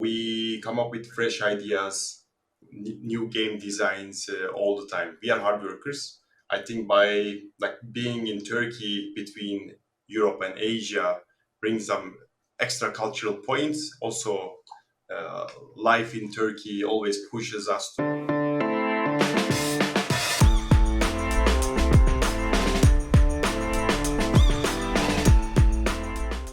We come up with fresh ideas, new game designs all the time. We are hard workers. I think by like being in Turkey between Europe and Asia brings some extra cultural points. Also, life in Turkey always pushes us to.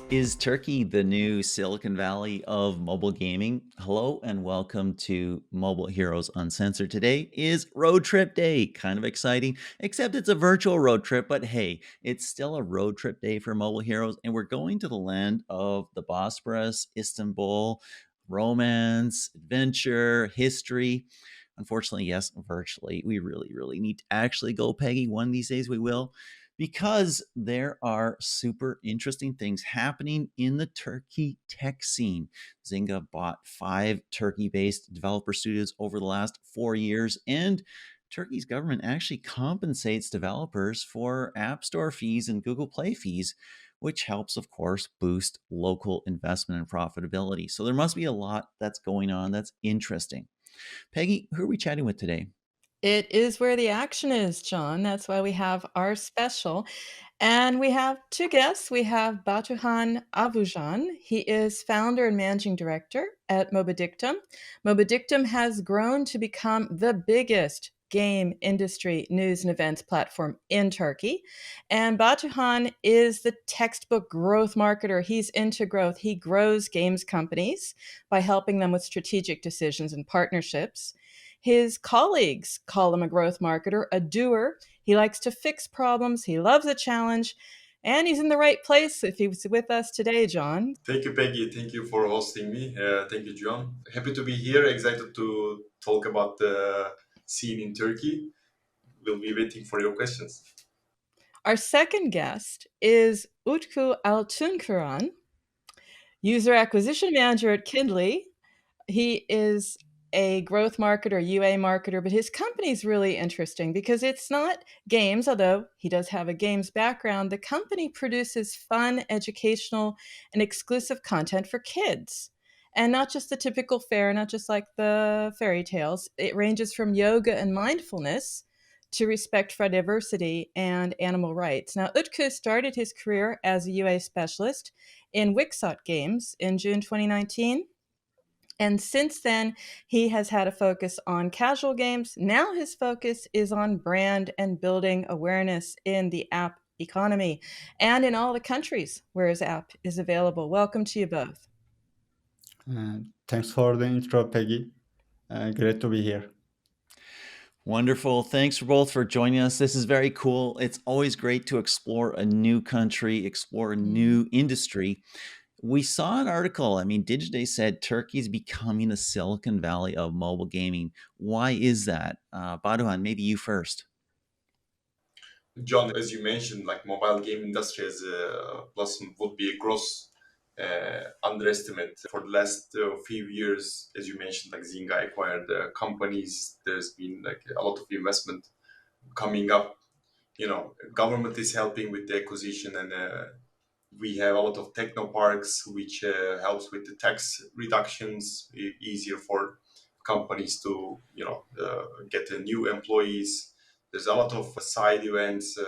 Is Turkey the new Silicon Valley of mobile gaming? Hello and welcome to Mobile Heroes Uncensored. Today is road trip day. Kind of exciting, except it's a virtual road trip, but hey, it's still a road trip day for Mobile Heroes, and we're going to the land of the Bosporus, Istanbul, romance, adventure, history. Unfortunately, yes, virtually. We really need to actually go, Peggy. One of these days we will, because there are super interesting things happening in the Turkey tech scene. Zynga bought 5 Turkey-based developer studios over the last 4 years, and Turkey's government actually compensates developers for App Store fees and Google Play fees, which helps, of course, boost local investment and profitability. So there must be a lot that's going on that's interesting. Peggy, who are we chatting with today? It is where the action is, John. That's why we have our special. And we have two guests. We have Batuhan Avucan. He is founder and managing director at Mobidictum. Mobidictum has grown to become the biggest game industry news and events platform in Turkey. And Batuhan is the textbook growth marketer. He's into growth. He grows games companies by helping them with strategic decisions and partnerships. His colleagues call him a growth marketer, a doer. He likes to fix problems. He loves a challenge. And he's in the right place if he's with us today, John. Thank you, Peggy. Thank you for hosting me. Thank you, John. Happy to be here. Excited to talk about the scene in Turkey. We'll be waiting for your questions. Our second guest is Utku Altunkiran, user acquisition manager at Kindly. He is a growth marketer, UA marketer, but his company is really interesting because it's not games, although he does have a games background. The company produces fun, educational, and exclusive content for kids. And not just the typical fare, not just like the fairy tales. It ranges from yoga and mindfulness to respect for diversity and animal rights. Now, Utku started his career as a UA specialist in Wixot Games in June 2019. And since then, he has had a focus on casual games. Now his focus is on brand and building awareness in the app economy and in all the countries where his app is available. Welcome to you both. Thanks for the intro, Peggy. Great to be here. Wonderful. Thanks for both for joining us. This is very cool. It's always great to explore a new country, explore a new industry. We saw an article. I mean, Digiday said Turkey is becoming the Silicon Valley of mobile gaming. Why is that? Baduhan, maybe you first. John, as you mentioned, like mobile game industry as a blossom would be a gross underestimate. For the last few years, as you mentioned, like Zynga acquired companies. There's been like a lot of investment coming up. Government is helping with the acquisition, and we have a lot of techno parks, which helps with the tax reductions, easier for companies to get new employees. There's a lot of side events,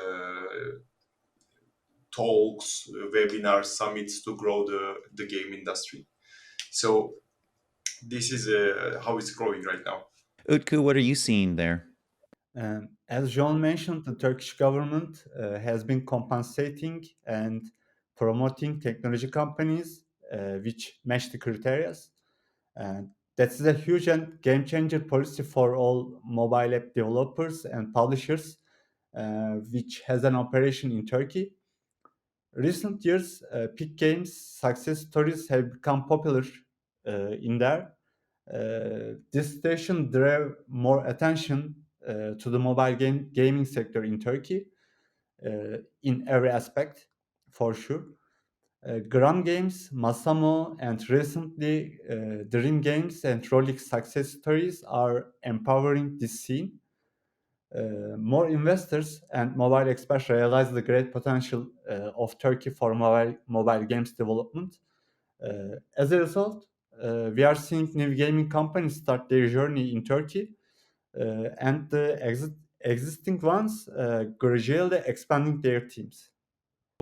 talks, webinars, summits to grow the game industry. So this is how it's growing right now. Utku, what are you seeing there? As John mentioned, the Turkish government has been compensating and promoting technology companies which match the criteria. And that's a huge and game changer policy for all mobile app developers and publishers, which has an operation in Turkey. Recent years, peak games success stories have become popular in there. This station drew more attention to the mobile gaming sector in Turkey in every aspect, for sure. Gram Games, Masamo, and recently Dream Games and Rolex success stories are empowering this scene. More investors and mobile experts realize the great potential of Turkey for mobile games development. As a result, we are seeing new gaming companies start their journey in Turkey, and the existing ones gradually expanding their teams.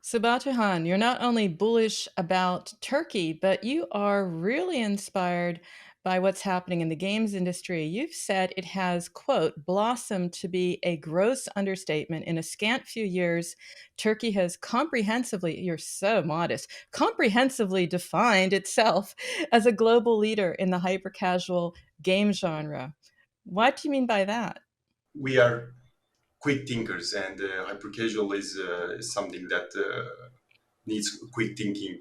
So, Batuhan, you're not only bullish about Turkey, but you are really inspired by what's happening in the games industry. You've said it has, quote, blossomed to be a gross understatement. In a scant few years, Turkey has comprehensively, you're so modest, comprehensively defined itself as a global leader in the hyper-casual game genre. What do you mean by that? We are quick thinkers, and hyper casual is something that needs quick thinking.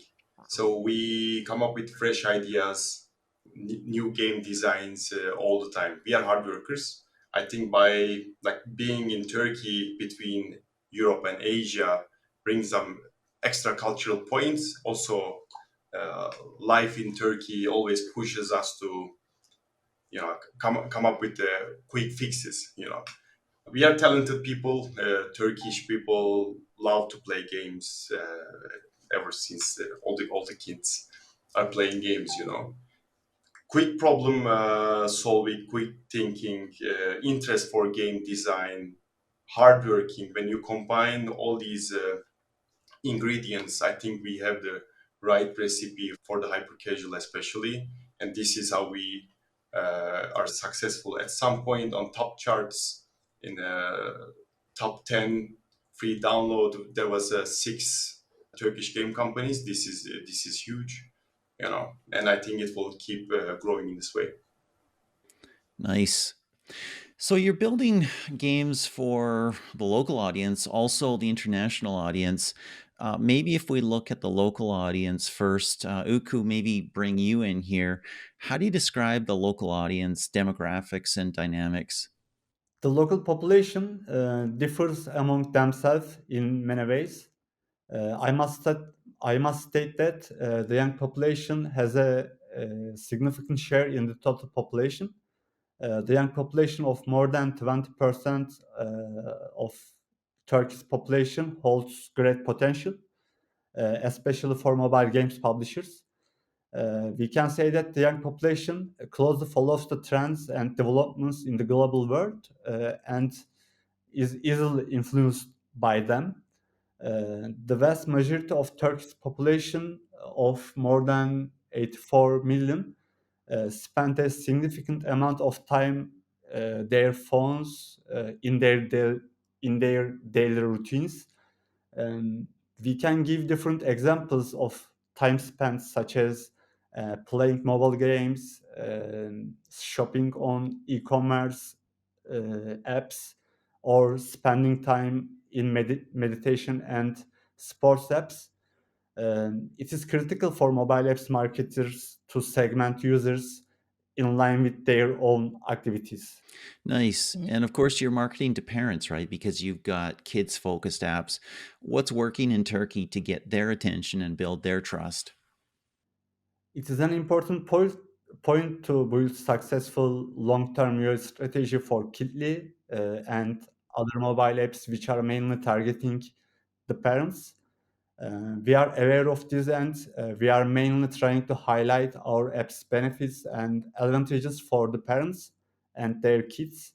So we come up with fresh ideas, new game designs all the time. We are hard workers. I think by like being in Turkey between Europe and Asia brings some extra cultural points. Also, uh, life in Turkey always pushes us to come up with quick fixes. We are talented people. Turkish people love to play games ever since all the kids are playing games. Quick problem solving, quick thinking, interest for game design, hardworking. When you combine all these ingredients, I think we have the right recipe for the hyper casual, especially. And this is how we are successful at some point on top charts in top 10 free download. There was six Turkish game companies. This is huge, and I think it will keep growing in this way. Nice. So you're building games for the local audience, also the international audience. Maybe if we look at the local audience first, Uku, maybe bring you in here. How do you describe the local audience demographics and dynamics? The local population differs among themselves in many ways. Uh, I must state, I must state that the young population has a significant share in the total population. The young population of more than 20% of Turkey's population holds great potential, especially for mobile games publishers. We can say that the young population closely follows the trends and developments in the global world and is easily influenced by them. The vast majority of Turkey's population of more than 84 million spent a significant amount of time their phones in their daily routines. Um, we can give different examples of time spent, such as playing mobile games, shopping on e-commerce apps, or spending time in meditation and sports apps. It is critical for mobile apps marketers to segment users in line with their own activities. Nice. And of course, you're marketing to parents, right? Because you've got kids focused apps. What's working in Turkey to get their attention and build their trust? It is an important point to build successful long-term UX strategy for Kitly and other mobile apps which are mainly targeting the parents. We are aware of this, and we are mainly trying to highlight our app's benefits and advantages for the parents and their kids.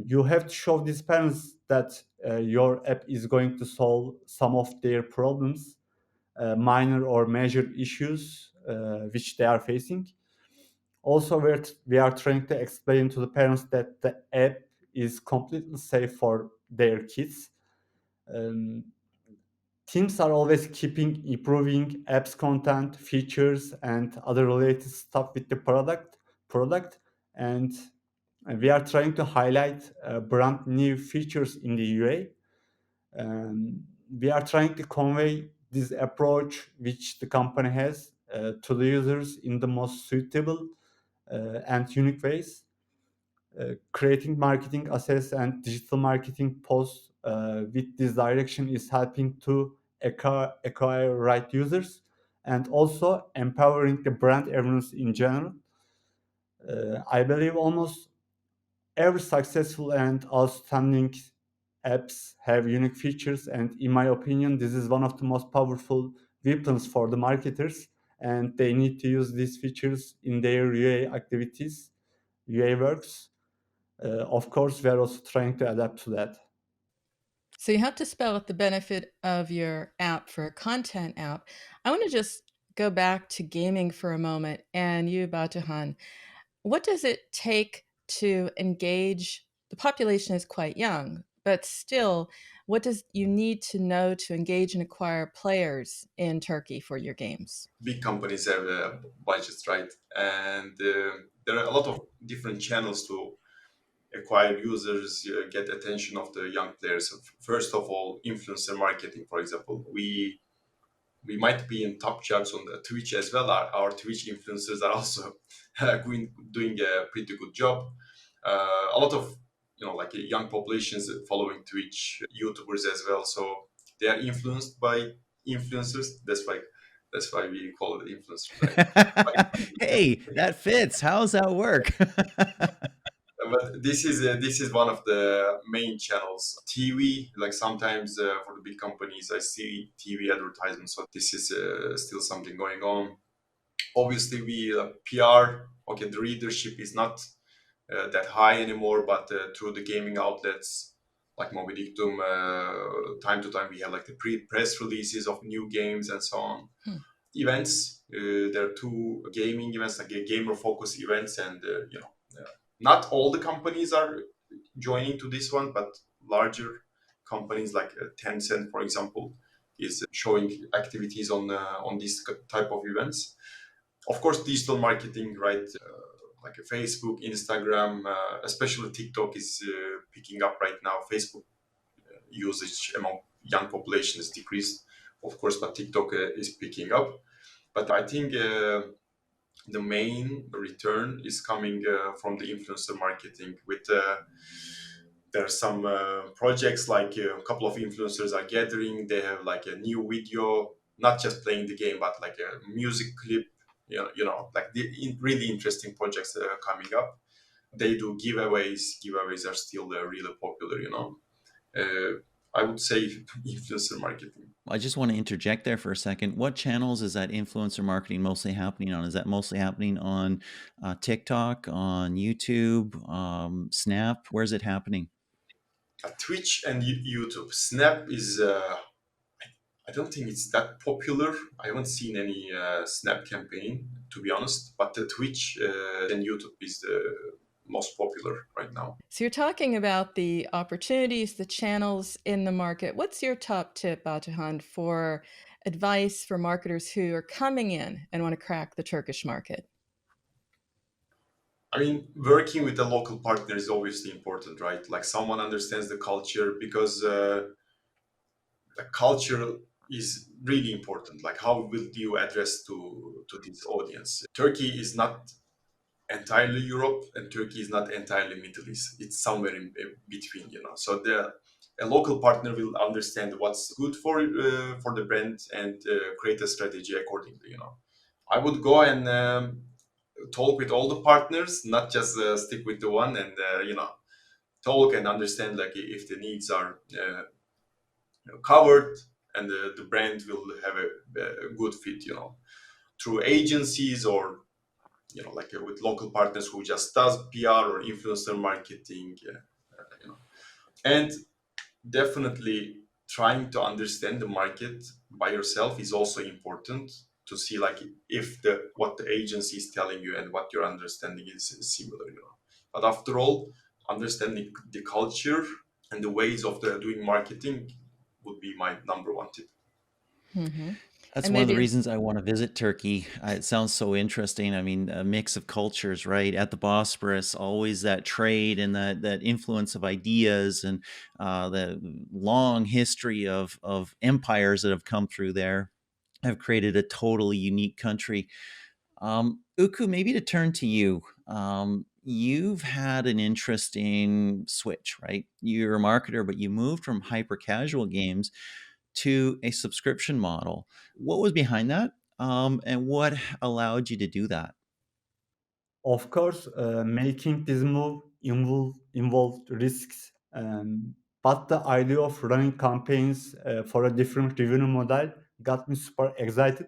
You have to show these parents that your app is going to solve some of their problems, minor or major issues which they are facing. Also, we are trying to explain to the parents that the app is completely safe for their kids. Um, Teams are always keeping improving apps content, features, and other related stuff with the product, and we are trying to highlight brand new features in the UA. We are trying to convey this approach which the company has to the users in the most suitable and unique ways. Creating marketing assets and digital marketing posts with this direction is helping to acquire right users and also empowering the brand awareness in general. I believe almost every successful and outstanding apps have unique features, and in my opinion, this is one of the most powerful weapons for the marketers and they need to use these features in their UA activities, UA works. Of course, we're also trying to adapt to that. So you have to spell out the benefit of your app for a content app. I want to just go back to gaming for a moment. And you, Batuhan, what does it take to engage? The population is quite young, but still, what does you need to know to engage and acquire players in Turkey for your games? Big companies have budgets, right? And there are a lot of different channels to acquire users, get attention of the young players. So first of all, influencer marketing, for example. We might be in top charts on the Twitch as well. Our Twitch influencers are also doing a pretty good job. A lot of like young populations following Twitch YouTubers as well, so they are influenced by influencers. That's why we call it influencers, right? Hey, that fits. How's that work? But this is one of the main channels. TV, like sometimes for the big companies, I see TV advertisements. So this is still something going on. Obviously, we PR. Okay, the readership is not that high anymore, but through the gaming outlets like Mobidictum, time to time we have like the press releases of new games and so on. Events. There are two gaming events, like gamer focus events, and not all the companies are joining to this one, but larger companies like Tencent, for example, is showing activities on this type of events. Of course, digital marketing, right? Like Facebook, Instagram, especially TikTok is picking up right now. Facebook usage among young population is decreased, of course, but TikTok is picking up. But I think the main return is coming from the influencer marketing. With there are some projects like a couple of influencers are gathering. They have like a new video, not just playing the game, but like a music clip. Like the really interesting projects that are coming up. They do giveaways. Giveaways are still really popular. I would say influencer marketing. I just want to interject there for a second. What channels is that influencer marketing mostly happening on? Is that mostly happening on TikTok, on YouTube, Snap? Where's it happening? Twitch and YouTube. Snap is I don't think it's that popular. I haven't seen any Snap campaign, to be honest. But the Twitch and YouTube is the most popular right now. So you're talking about the opportunities, the channels in the market. What's your top tip, Batuhan, for advice for marketers who are coming in and want to crack the Turkish market? I mean, working with a local partner is obviously important, right? Like someone understands the culture, because the culture is really important. Like how will you address to this audience? Turkey is not entirely Europe, and Turkey is not entirely Middle East. It's somewhere in between. So a local partner will understand what's good for the brand and create a strategy accordingly. I would go and talk with all the partners, not just stick with the one, and talk and understand like if the needs are covered, and the brand will have a good fit. Through agencies, or like with local partners who just does PR or influencer marketing, and definitely trying to understand the market by yourself is also important, to see like if the what the agency is telling you and what your understanding is similar. But after all, understanding the culture and the ways of doing marketing would be my number one tip. Mm-hmm. That's And one of the maybe reasons I want to visit Turkey. It sounds so interesting. I mean, a mix of cultures, right? At the Bosporus, always that trade and that influence of ideas, and the long history of empires that have come through there have created a totally unique country. Utku, maybe to turn to you. You've had an interesting switch, right? You're a marketer, but you moved from hyper casual games to a subscription model. What was behind that? And what allowed you to do that? Of course, making this move involved risks, but the idea of running campaigns for a different revenue model got me super excited.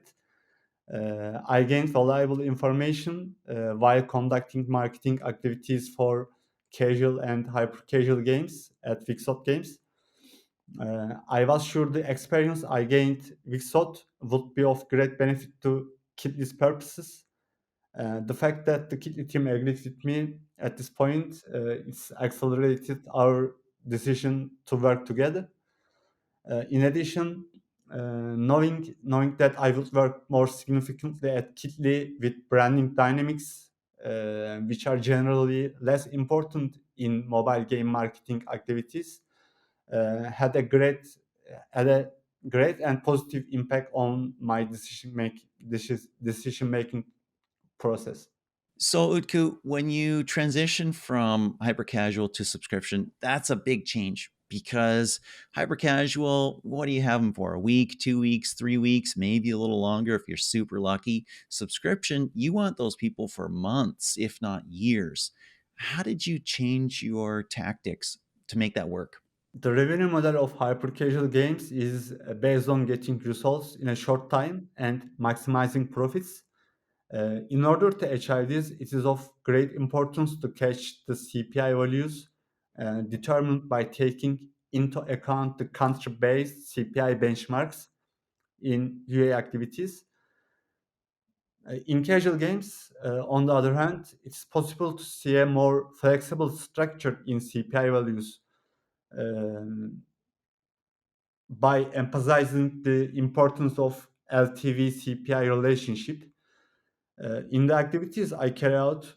I gained valuable information while conducting marketing activities for casual and hyper casual games at Vixot Games. I was sure the experience I gained Vixot would be of great benefit to Kitly's purposes. The fact that the Kitly team agreed with me at this point, it's accelerated our decision to work together. In addition, knowing that I would work more significantly at Kitly with branding dynamics, which are generally less important in mobile game marketing activities, had a great and positive impact on my decision making process. So, Utku, when you transition from hyper casual to subscription, that's a big change because hyper casual, what do you have them for? A week, 2 weeks, 3 weeks, maybe a little longer if you're super lucky. Subscription, you want those people for months, if not years. How did you change your tactics to make that work? The revenue model of hyper-casual games is based on getting results in a short time and maximizing profits. In order to achieve this, it is of great importance to catch the CPI values determined by taking into account the country-based CPI benchmarks in UA activities. In casual games, on the other hand, it's possible to see a more flexible structure in CPI values um, by emphasizing the importance of LTV CPI relationship. In the activities I carry out,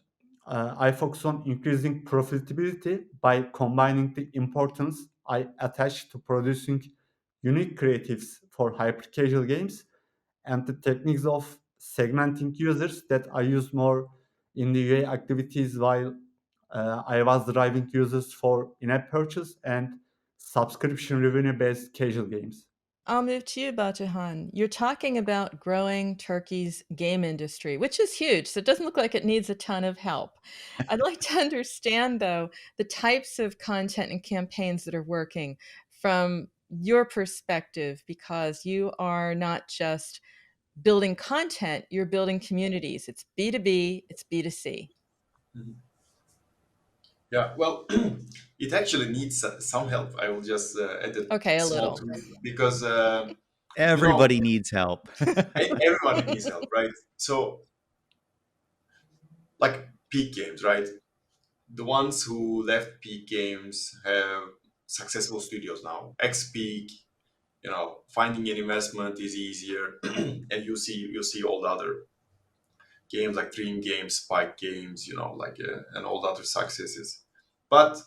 I focus on increasing profitability by combining the importance I attach to producing unique creatives for hyper casual games and the techniques of segmenting users that I use more in the UA activities while I was driving users for in-app purchase and subscription revenue-based casual games. I'll move to you, Batuhan. You're talking about growing Turkey's game industry, which is huge. So it doesn't look like it needs a ton of help. I'd like to understand, though, the types of content and campaigns that are working from your perspective, because you are not just building content, you're building communities. It's B2B, it's B2C. Mhm. Yeah, well, it actually needs some help. I will just add a Okay, a small little. tweak because you know Everybody needs help. everybody needs help, right? So, like peak games, right? The ones who left peak games have successful studios now. Ex peak, finding an investment is easier, and you see all the other games like Dream Games, Spike Games, and all the other successes. But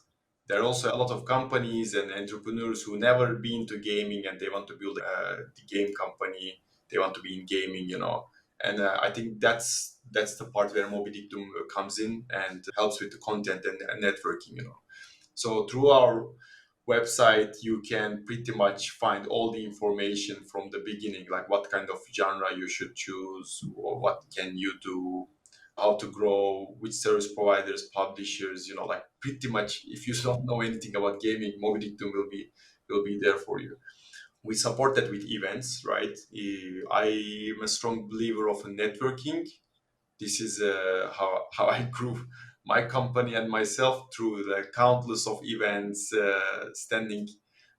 there are also a lot of companies and entrepreneurs who never been to gaming and they want to build the game company. They want to be in gaming. And I think that's the part where Mobidictum comes in and helps with the content and networking. So through our website, you can pretty much find all the information from the beginning, like what kind of genre you should choose, or what can you do, how to grow, which service providers, publishers, like pretty much if you don't know anything about gaming, Mobidictum will be there for you. We support that with events, right? I am a strong believer of networking. This is how I grew my company and myself through the countless of events, standing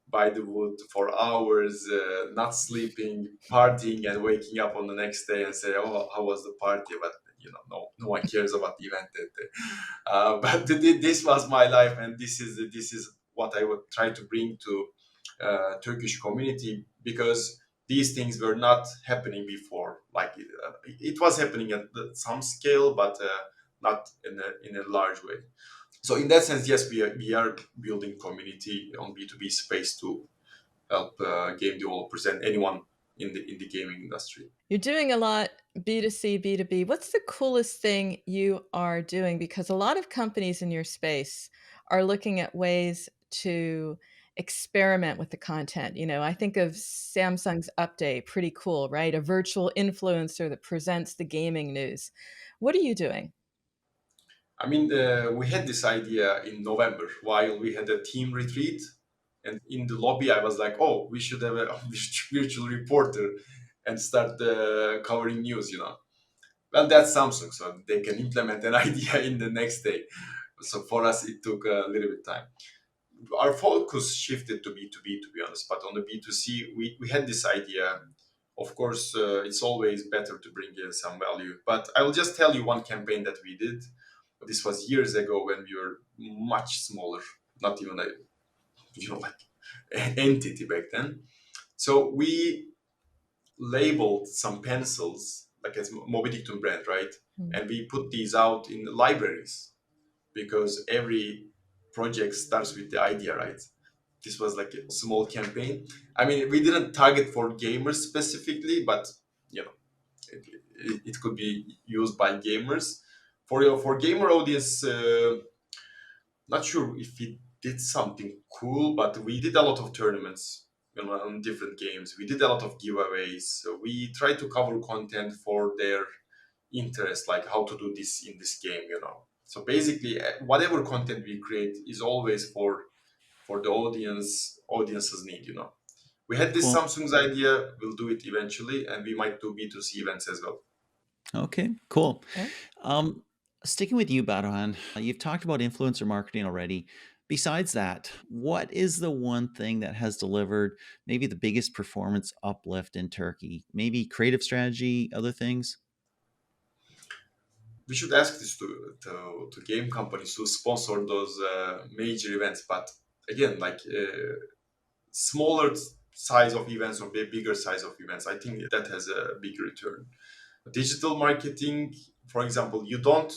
by the wood for hours, not sleeping, partying, and waking up on the next day and say, "Oh, how was the party?" But no one cares about the event that day. But this was my life, and this is what I would try to bring to Turkish community because these things were not happening before. Like it was happening at some scale, but not in a large way. So in that sense, yes, we are building community on B2B space to help game developers and anyone in the gaming industry. You're doing a lot B2C, B2B. What's the coolest thing you are doing? Because a lot of companies in your space are looking at ways to experiment with the content. I think of Samsung's Update, pretty cool, right? A virtual influencer that presents the gaming news. What are you doing? I mean, we had this idea in November while we had a team retreat, and in the lobby, I was like, "Oh, we should have a virtual reporter," and start covering news. Well, that's Samsung, so they can implement an idea in the next day. So for us, it took a little bit time. Our focus shifted to B2B, to be honest, but on the B2C, we had this idea. Of course, it's always better to bring in some value. But I will just tell you one campaign that we did. This was years ago when we were much smaller, not even a like entity back then. So we labeled some pencils like as Mobidictum brand, right? Mm. And we put these out in libraries because every project starts with the idea, right? This was like a small campaign. I mean, we didn't target for gamers specifically, but you know, it could be used by gamers. For gamer audience, not sure if we did something cool, but we did a lot of tournaments, on different games. We did a lot of giveaways. So we tried to cover content for their interest, like how to do this in this game. So basically, whatever content we create is always for the audience's need. We had this Cool. Samsung's idea. We'll do it eventually, and we might do B2C events as well. Okay, cool. Okay. Um, Sticking with you, Batuhan, you've talked about influencer marketing already. Besides that, what is the one thing that has delivered maybe the biggest performance uplift in Turkey? Maybe creative strategy, other things? We should ask this to game companies who sponsor those major events. But again, like smaller size of events or bigger size of events, I think that has a big return. Digital marketing, for example, you don't,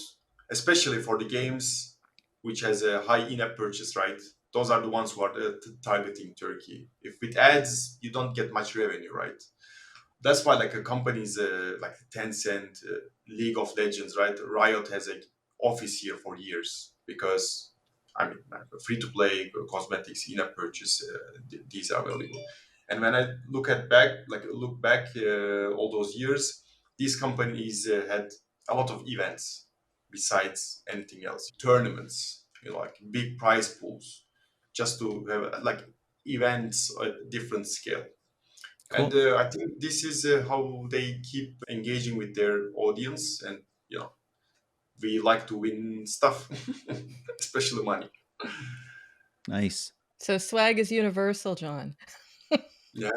especially for the games which has a high in-app purchase, right? Those are the ones who are targeting Turkey. If with ads, you don't get much revenue, right? That's why like a companies like Tencent, League of Legends, right? Riot has an office here for years because I mean like, free to play cosmetics in-app purchase, these are available. And when I look back all those years, these companies had a lot of events besides anything else, tournaments, like big prize pools, just to have like events at different scale. And Cool. I think this is how they keep engaging with their audience. And, you know, we like to win stuff, especially money. Nice. So swag is universal, John. Yeah.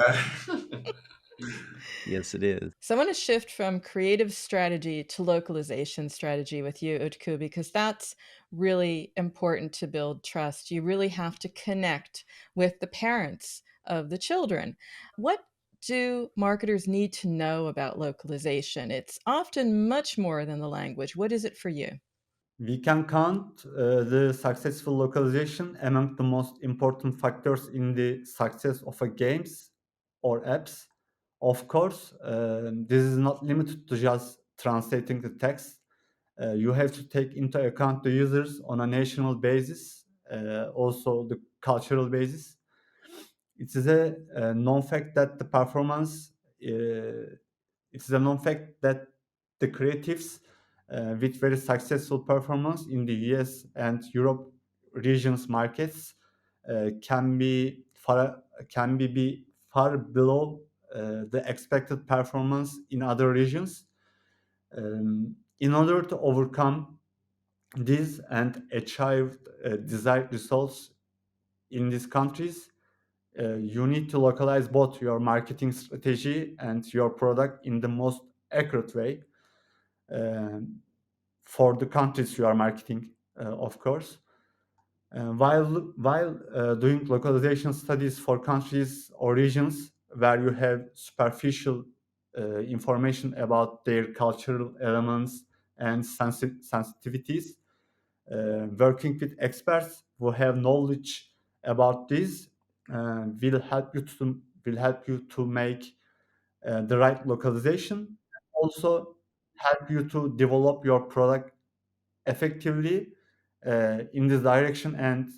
Yes, it is. So I want to shift from creative strategy to localization strategy with you, Utku, because that's really important to build trust. You really have to connect with the parents of the children. What do marketers need to know about localization? It's often much more than the language. What is it for you? We can count the successful localization among the most important factors in the success of a games or apps. Of course, this is not limited to just translating the text. You have to take into account the users on a national basis, also the cultural basis. It is a known fact that the performance, it is a known fact that the creatives with very successful performance in the US and Europe regions markets can be far below the expected performance in other regions. In order to overcome this and achieve desired results in these countries, you need to localize both your marketing strategy and your product in the most accurate way um, for the countries you are marketing, of course. While doing localization studies for countries or regions where you have superficial information about their cultural elements and sensitivities, working with experts who have knowledge about this will help you to make the right localization, also help you to develop your product effectively in this direction and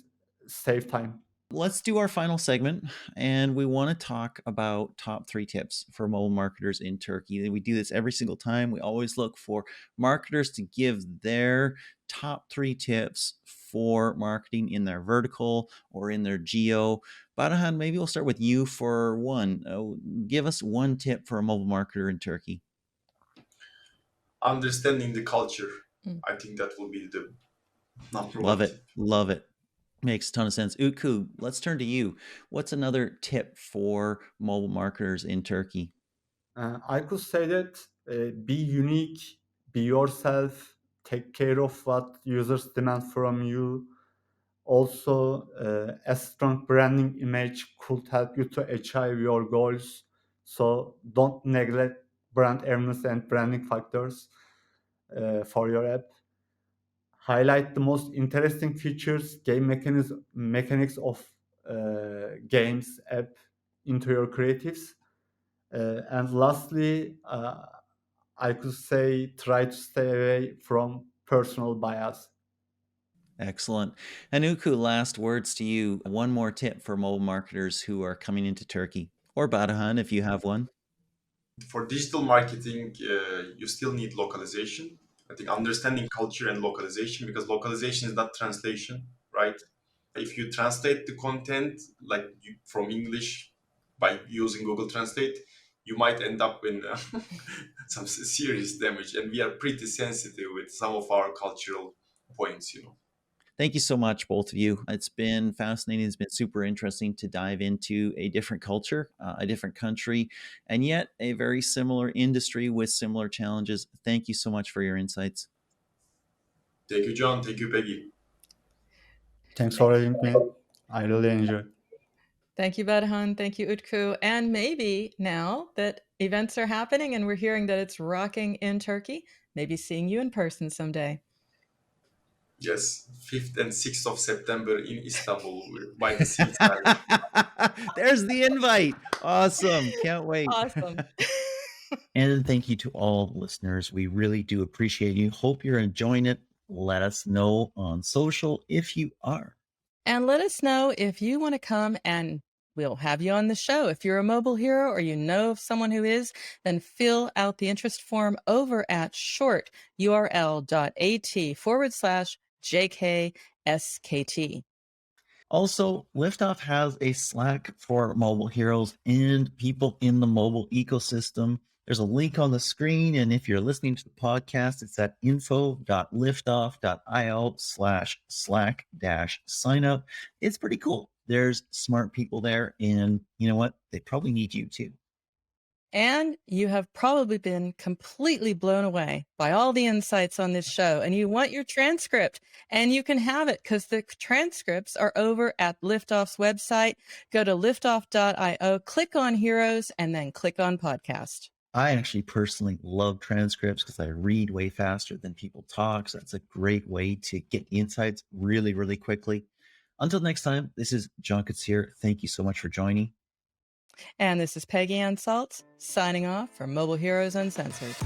save time. Let's do our final segment, and we want to talk about top three tips for mobile marketers in Turkey. We do this every single time. We always look for marketers to give their top three tips for marketing in their vertical or in their geo. Batuhan, maybe we'll start with you for one. Give us one tip for a mobile marketer in Turkey. Understanding the culture. Mm. I think that will be the number Love one it. tip. Love it. Makes a ton of sense. Utku, let's turn to you. What's another tip for mobile marketers in Turkey? I could say that be unique, be yourself, take care of what users demand from you. Also, a strong branding image could help you to achieve your goals. So don't neglect brand awareness and branding factors for your app. Highlight the most interesting features, mechanics of games app into your creatives. And lastly, I could say try to stay away from personal bias. Excellent. And Utku, last words to you. One more tip for mobile marketers who are coming into Turkey, or Batuhan if you have one. For digital marketing, you still need localization. I think understanding culture and localization, because localization is not translation, right? If you translate the content from English by using Google Translate, you might end up in some serious damage. And we are pretty sensitive with some of our cultural points, you know. Thank you so much, both of you. It's been fascinating. It's been super interesting to dive into a different culture, a different country, and yet a very similar industry with similar challenges. Thank you so much for your insights. Thank you, John. Thank you, Peggy. Thanks for having me. I really enjoyed. Thank you, Batuhan. Thank you, Utku. And maybe now that events are happening and we're hearing that it's rocking in Turkey, maybe seeing you in person someday. Yes, 5th and 6th of September in Istanbul by the seaside. There's the invite. Awesome. Can't wait. Awesome. And thank you to all listeners. We really do appreciate you. Hope you're enjoying it. Let us know on social if you are. And let us know if you want to come and we'll have you on the show. If you're a mobile hero or you know of someone who is, then fill out the interest form over at shorturl.at/JKSKT. Also, Liftoff has a Slack for mobile heroes and people in the mobile ecosystem. There's a link on the screen. And if you're listening to the podcast, it's at info.liftoff.io/Slack-sign up. It's pretty cool. There's smart people there. And you know what? They probably need you too. And you have probably been completely blown away by all the insights on this show, and you want your transcript, and you can have it because the transcripts are over at Liftoff's website. Go to liftoff.io, click on Heroes, and then click on Podcast. I actually personally love transcripts because I read way faster than people talk. So that's a great way to get insights really, really quickly. Until next time, this is John Koetsier. Thank you so much for joining. And this is Peggy and Salz signing off for Mobile Heroes Uncensored.